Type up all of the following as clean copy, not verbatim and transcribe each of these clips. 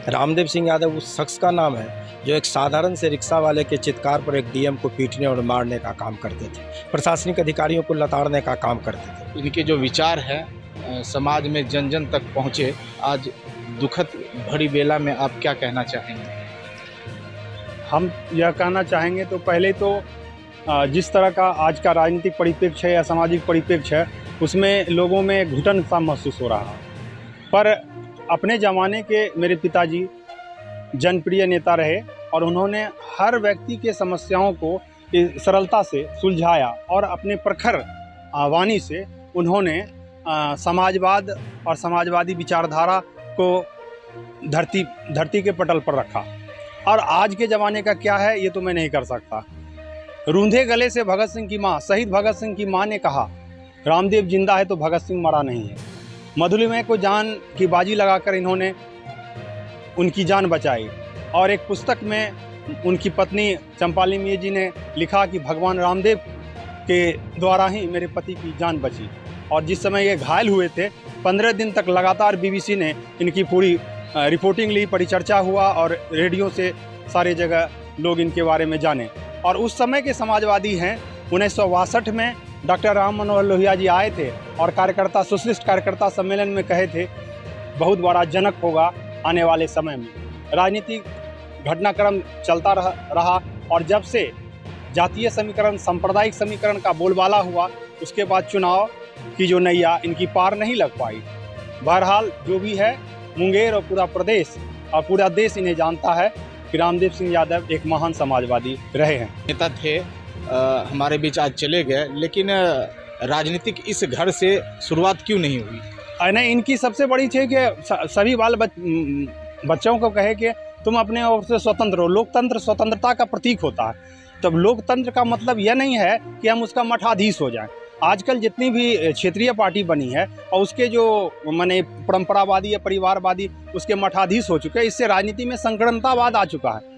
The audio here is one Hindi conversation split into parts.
रामदेव सिंह यादव उस शख्स का नाम है जो एक साधारण से रिक्शा वाले के चित्कार पर एक डीएम को पीटने और मारने का काम करते थे, प्रशासनिक अधिकारियों को लताड़ने का काम करते थे। इनके जो विचार है समाज में जन जन तक पहुँचे। आज दुखद भरी बेला में आप क्या कहना चाहेंगे? हम यह कहना चाहेंगे तो पहले तो जिस तरह का आज का राजनीतिक परिप्रेक्ष्य है या सामाजिक परिप्रेक्ष्य है, उसमें लोगों में घुटन सा महसूस हो रहा है। पर अपने ज़माने के मेरे पिताजी जनप्रिय नेता रहे और उन्होंने हर व्यक्ति के समस्याओं को सरलता से सुलझाया और अपने प्रखर वाणी से उन्होंने समाजवाद और समाजवादी विचारधारा को धरती के पटल पर रखा। और आज के ज़माने का क्या है ये तो मैं नहीं कर सकता। रूंधे गले से भगत सिंह की माँ, शहीद भगत सिंह की माँ ने कहा, रामदेव जिंदा है तो भगत सिंह मरा नहीं है। मधुलिमय को जान की बाजी लगाकर इन्होंने उनकी जान बचाई। और एक पुस्तक में उनकी पत्नी चंपाली मिया जी ने लिखा कि भगवान रामदेव के द्वारा ही मेरे पति की जान बची। और जिस समय ये घायल हुए थे, 15 दिन तक लगातार बीबीसी ने इनकी पूरी रिपोर्टिंग ली, परिचर्चा हुआ और रेडियो से सारे जगह लोग इनके बारे में जाने। और उस समय के समाजवादी हैं। 1962 में डॉक्टर राम मनोहर लोहिया जी आए थे और कार्यकर्ता सोशलिस्ट कार्यकर्ता सम्मेलन में कहे थे, बहुत बड़ा जनक होगा आने वाले समय में। राजनीतिक घटनाक्रम चलता रहा और जब से जातीय समीकरण, सांप्रदायिक समीकरण का बोलबाला हुआ, उसके बाद चुनाव की जो नैया इनकी पार नहीं लग पाई। बहरहाल जो भी है, मुंगेर और पूरा प्रदेश और पूरा देश इन्हें जानता है कि रामदेव सिंह यादव एक महान समाजवादी रहे हैं। नेता थे, हमारे बीच आज चले गए, लेकिन राजनीतिक इस घर से शुरुआत क्यों नहीं हुई? नहीं, इनकी सबसे बड़ी चीज़ कि सभी बच्चों को कहे कि तुम अपने ओर से स्वतंत्र हो। लोकतंत्र स्वतंत्रता का प्रतीक होता है। तब लोकतंत्र का मतलब यह नहीं है कि हम उसका मठाधीश हो जाएं। आजकल जितनी भी क्षेत्रीय पार्टी बनी है और उसके जो माने परंपरावादी या परिवारवादी उसके मठाधीश हो चुके हैं, इससे राजनीति में संकीर्णतावाद आ चुका है,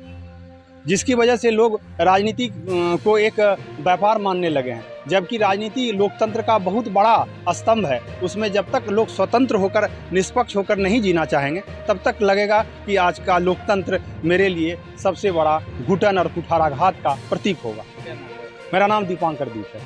जिसकी वजह से लोग राजनीति को एक व्यापार मानने लगे हैं। जबकि राजनीति लोकतंत्र का बहुत बड़ा स्तंभ है। उसमें जब तक लोग स्वतंत्र होकर, निष्पक्ष होकर नहीं जीना चाहेंगे, तब तक लगेगा कि आज का लोकतंत्र मेरे लिए सबसे बड़ा घुटन और कुठाराघात का प्रतीक होगा। मेरा नाम दीपांकर दीप है,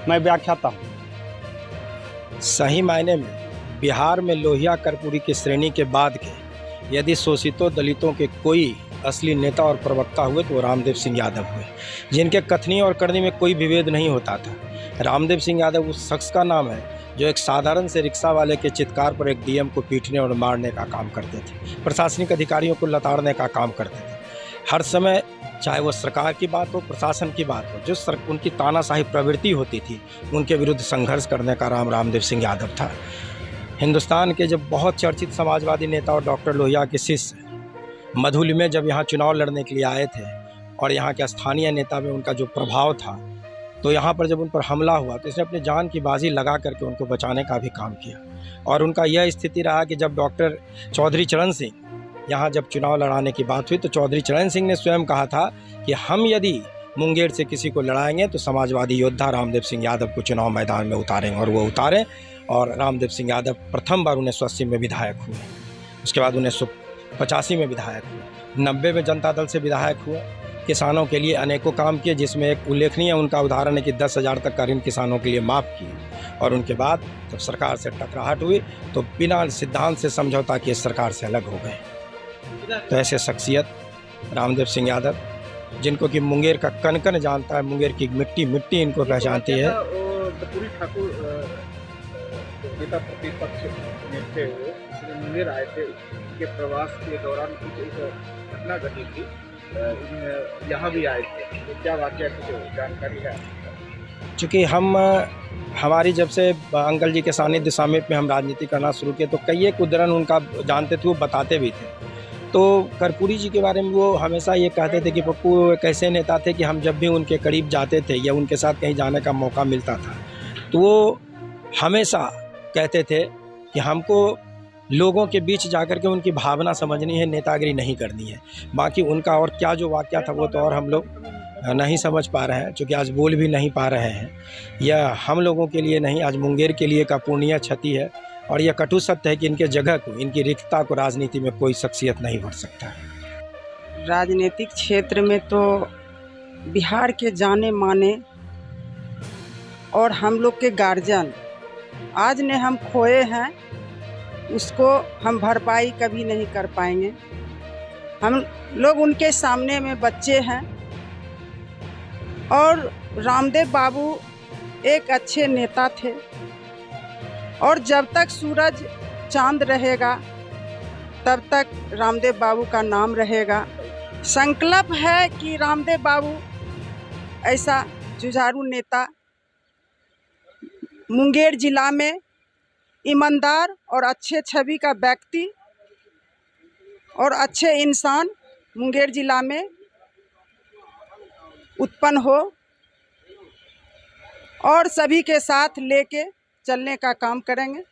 मैं व्याख्याता हूँ। सही मायने में बिहार में लोहिया कर्पूरी की श्रेणी के बाद के यदि शोषितों दलितों के कोई असली नेता और प्रवक्ता हुए तो रामदेव सिंह यादव हुए, जिनके कथनी और करनी में कोई विभेद नहीं होता था। रामदेव सिंह यादव उस शख्स का नाम है जो एक साधारण से रिक्शा वाले के चित्कार पर एक डीएम को पीटने और मारने का काम करते थे, प्रशासनिक अधिकारियों को लताड़ने का काम करते थे। हर समय, चाहे वो सरकार की बात हो, प्रशासन की बात हो, जो उनकी तानाशाही प्रवृत्ति होती थी, उनके विरुद्ध संघर्ष करने का रामदेव सिंह यादव था। हिंदुस्तान के जब बहुत चर्चित समाजवादी नेता और डॉक्टर लोहिया के शिष्य मधुलिमय जब यहाँ चुनाव लड़ने के लिए आए थे और यहाँ के स्थानीय नेता में उनका जो प्रभाव था, तो यहाँ पर जब उन पर हमला हुआ तो इसने अपनी जान की बाजी लगा करके उनको बचाने का भी काम किया। और उनका यह स्थिति रहा कि जब डॉक्टर चौधरी चरण सिंह यहाँ जब चुनाव लड़ाने की बात हुई तो चौधरी चरण सिंह ने स्वयं कहा था कि हम यदि मुंगेर से किसी को लड़ाएंगे तो समाजवादी योद्धा रामदेव सिंह यादव को चुनाव मैदान में उतारेंगे। और वो उतारे और रामदेव सिंह यादव प्रथम बार 1980 में विधायक हुए, उसके बाद 1985 में विधायक हुए, 90 में जनता दल से विधायक हुए। किसानों के लिए अनेकों काम किए, जिसमें एक उल्लेखनीय उनका उदाहरण है कि 10,000 तक का ऋण किसानों के लिए माफ़ किए। और उनके बाद जब सरकार से टकराहट हुई तो बिना सिद्धांत से समझौता किए सरकार से अलग हो गए। तो ऐसे शख्सियत रामदेव सिंह यादव, जिनको कि मुंगेर का कन कन जानता है, मुंगेर की मिट्टी मिट्टी इनको पहचानती है। कर्पूरी ठाकुर नेता प्रतिपक्ष थे, वो मुंगेर आए थे, उनके प्रवास के दौरान कुछ एक घटना घटी थी, यहाँ भी आए थे, तो क्या वाकया कुछ जानकारी है? चूँकि हमारी जब से अंकल जी के सानिध्य सामीप्य में हम राजनीति करना शुरू किए तो कई एक उदाहरण उनका जानते थे, वो बताते भी थे। तो कर्पूरी जी के बारे में वो हमेशा ये कहते थे कि पप्पू एक ऐसे नेता थे कि हम जब भी उनके करीब जाते थे या उनके साथ कहीं जाने का मौका मिलता था तो वो हमेशा कहते थे कि हमको लोगों के बीच जाकर के उनकी भावना समझनी है, नेतागिरी नहीं करनी है। बाकी उनका और क्या जो वाक़या था वो तो और हम लोग नहीं समझ पा रहे हैं, चूँकि आज बोल भी नहीं पा रहे हैं। यह हम लोगों के लिए नहीं, आज मुंगेर के लिए का पूर्णिया क्षति है। और यह कटु सत्य है कि इनके जगह को, इनकी रिक्तता को राजनीति में कोई शख्सियत नहीं भर सकता है। राजनीतिक क्षेत्र में तो बिहार के जाने माने और हम लोग के गार्जियन आज ने हम खोए हैं, उसको हम भरपाई कभी नहीं कर पाएंगे। हम लोग उनके सामने में बच्चे हैं और रामदेव बाबू एक अच्छे नेता थे और जब तक सूरज चांद रहेगा तब तक रामदेव बाबू का नाम रहेगा। संकल्प है कि रामदेव बाबू ऐसा जुझारू नेता मुंगेर जिला में ईमानदार और अच्छे छवि का व्यक्ति और अच्छे इंसान मुंगेर जिला में उत्पन्न हो और सभी के साथ लेके चलने का काम करेंगे।